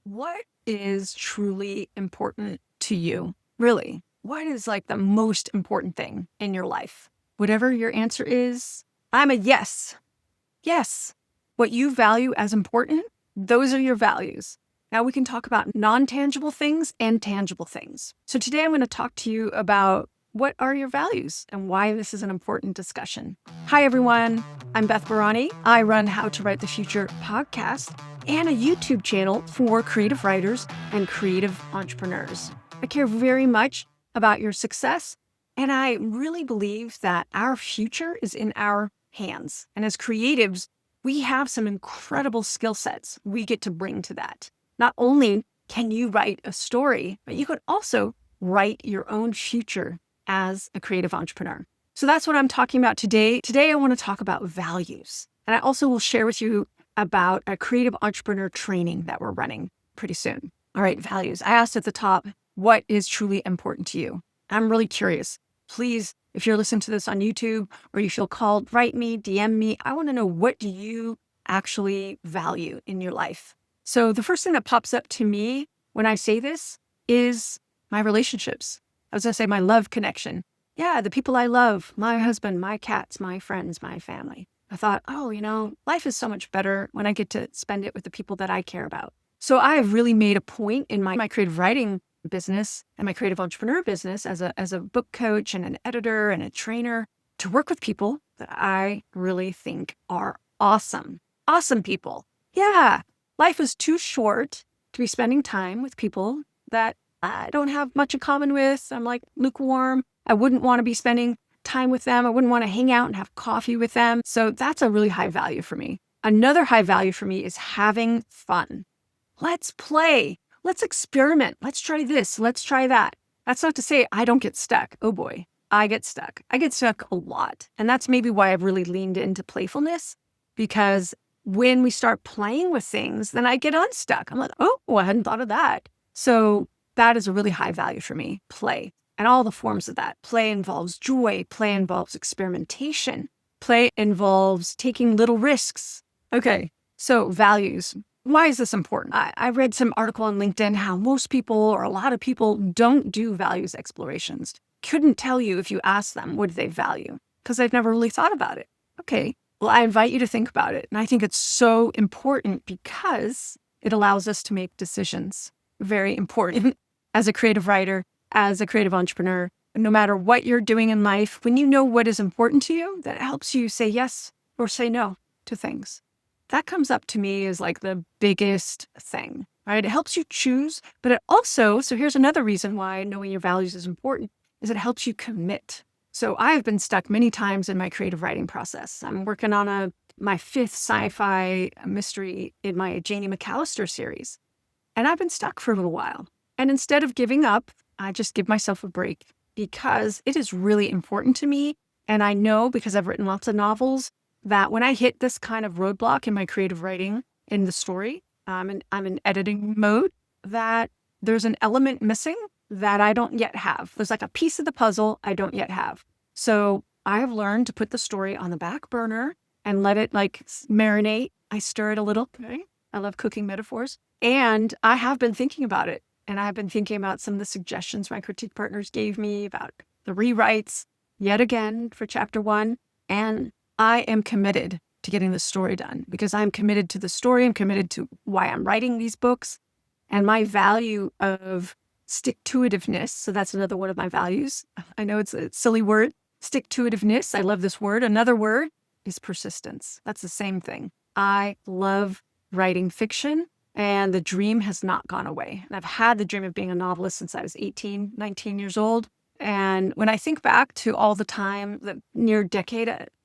What is truly important to you? Really? What is like the most important thing in your life? Whatever your answer is, I'm a yes. Yes. What you value as important, those are your values. Now we can talk about non-tangible things and tangible things. So today I'm going to talk to you about what are your values and why this is an important discussion. Hi, everyone. I'm Beth Barany. I run How to Write the Future podcast and a YouTube channel for creative writers and creative entrepreneurs. I care very much about your success, and I really believe that our future is in our hands. And as creatives, we have some incredible skill sets we get to bring to that. Not only can you write a story, but you could also write your own future as a creative entrepreneur. So that's what I'm talking about today. Today, I want to talk about values. And I also will share with you about a creative entrepreneur training that we're running pretty soon. All right, values. I asked at the top, what is truly important to you? I'm really curious. Please, if you're listening to this on YouTube or you feel called, write me, DM me. I want to know, what do you actually value in your life? So the first thing that pops up to me when I say this is my relationships. I was going to say my love connection. Yeah, the people I love, my husband, my cats, my friends, my family. I thought, life is so much better when I get to spend it with the people that I care about. So I have really made a point in my creative writing business and my creative entrepreneur business as a book coach and an editor and a trainer to work with people that I really think are awesome. Awesome people. Yeah, life is too short to be spending time with people that I don't have much in common with. I'm like lukewarm. I wouldn't want to be spending time with them. I wouldn't want to hang out and have coffee with them. So that's a really high value for me. Another high value for me is having fun. Let's play. Let's experiment. Let's try this. Let's try that. That's not to say I don't get stuck. Oh boy, I get stuck. I get stuck a lot. And that's maybe why I've really leaned into playfulness, because when we start playing with things, then I get unstuck. I'm like, oh, I hadn't thought of that. So that is a really high value for me, play, and all the forms of that. Play involves joy. Play involves experimentation. Play involves taking little risks. Okay, so values. Why is this important? I read some article on LinkedIn how most people, or a lot of people, don't do values explorations. Couldn't tell you if you ask them, what do they value? Because they've never really thought about it. Okay, well, I invite you to think about it. And I think it's so important because it allows us to make decisions. Very important. As a creative writer, as a creative entrepreneur, no matter what you're doing in life, when you know what is important to you, that helps you say yes or say no to things. That comes up to me as like the biggest thing, right? It helps you choose, but it also, so here's another reason why knowing your values is important, is it helps you commit. So I have been stuck many times in my creative writing process. I'm working on my 5th sci-fi mystery in my Janie McAllister series. And I've been stuck for a little while. And instead of giving up, I just give myself a break because it is really important to me. And I know, because I've written lots of novels, that when I hit this kind of roadblock in my creative writing in the story, I'm in editing mode, that there's an element missing that I don't yet have. There's like a piece of the puzzle I don't yet have. So I have learned to put the story on the back burner and let it like marinate. I stir it a little. Okay. I love cooking metaphors. And I have been thinking about it. And I've been thinking about some of the suggestions my critique partners gave me about the rewrites yet again for chapter 1. And I am committed to getting the story done because I'm committed to the story. I'm committed to why I'm writing these books and my value of stick-to-itiveness. So that's another one of my values. I know it's a silly word, stick-to-itiveness. I love this word. Another word is persistence. That's the same thing. I love writing fiction. And the dream has not gone away. And I've had the dream of being a novelist since I was 18, 19 years old. And when I think back to all the time,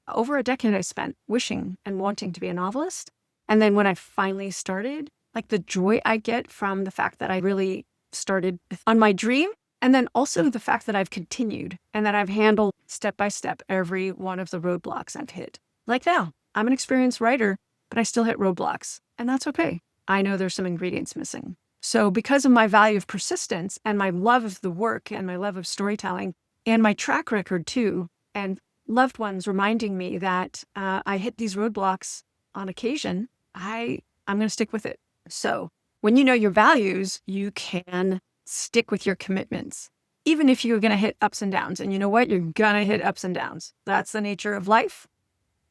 over a decade I spent wishing and wanting to be a novelist. And then when I finally started, like the joy I get from the fact that I really started on my dream. And then also the fact that I've continued and that I've handled step by step every one of the roadblocks I've hit. Like now, I'm an experienced writer, but I still hit roadblocks. And that's okay. I know there's some ingredients missing. So because of my value of persistence and my love of the work and my love of storytelling and my track record too, and loved ones reminding me that I hit these roadblocks on occasion, I'm going to stick with it. So When you know your values, you can stick with your commitments, even if you're going to hit ups and downs. And you know what? You're going to hit ups and downs. That's the nature of life.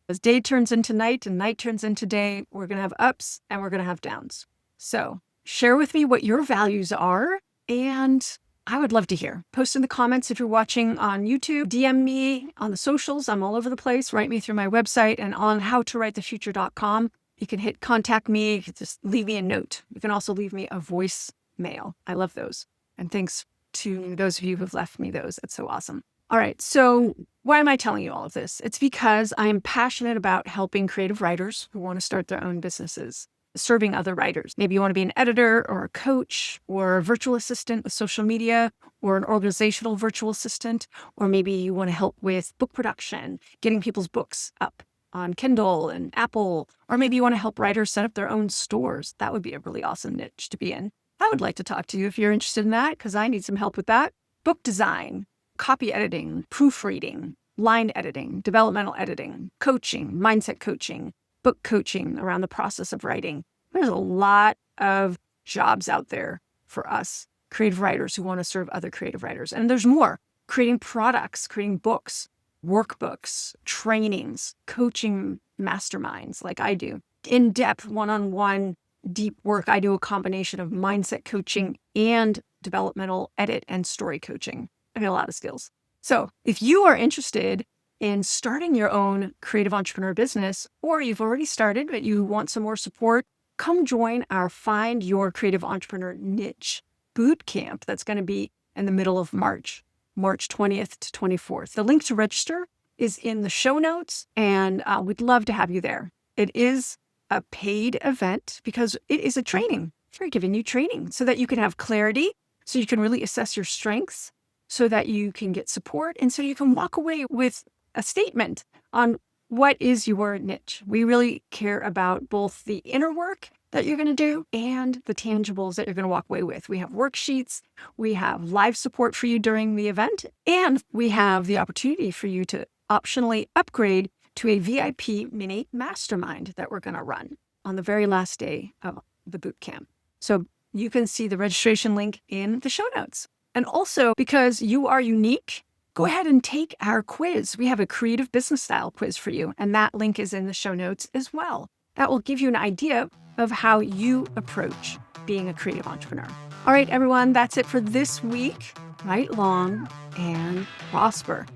As day turns into night and night turns into day, we're going to have ups and we're going to have downs. So share with me what your values are, and I would love to hear. Post in the comments if you're watching on YouTube. DM me on the socials. I'm all over the place. Write me through my website and on howtowritethefuture.com. You can hit contact me. You can just leave me a note. You can also leave me a voicemail. I love those. And thanks to those of you who've left me those. That's so awesome. All right. So why am I telling you all of this? It's because I am passionate about helping creative writers who want to start their own businesses, serving other writers. Maybe you want to be an editor or a coach or a virtual assistant with social media or an organizational virtual assistant, or maybe you want to help with book production, getting people's books up on Kindle and Apple, or maybe you want to help writers set up their own stores. That would be a really awesome niche to be in. I would like to talk to you if you're interested in that, because I need some help with that. Book design, copy editing, proofreading, line editing, developmental editing, coaching, mindset coaching, book coaching around the process of writing. There's a lot of jobs out there for us creative writers who want to serve other creative writers. And there's more: creating products, creating books, workbooks, trainings, coaching masterminds like I do, in-depth, one-on-one, deep work. I do a combination of mindset coaching and developmental edit and story coaching. I have a lot of skills. So if you are interested in starting your own creative entrepreneur business, or you've already started but you want some more support, come join our Find Your Creative Entrepreneur Niche boot camp that's going to be in the middle of March 20th to 24th. The link to register is in the show notes, and we'd love to have you there. It is a paid event because it is a training. We're giving you training so that you can have clarity, so you can really assess your strengths, so that you can get support, and so you can walk away with a statement on what is your niche. We really care about both the inner work that you're going to do and the tangibles that you're going to walk away with. We have worksheets, we have live support for you during the event, and we have the opportunity for you to optionally upgrade to a VIP mini mastermind that we're going to run on the very last day of the boot camp. So you can see the registration link in the show notes. And also, because you are unique, go ahead and take our quiz. We have a creative business style quiz for you, and that link is in the show notes as well. That will give you an idea of how you approach being a creative entrepreneur. All right, everyone, that's it for this week. Write long and prosper.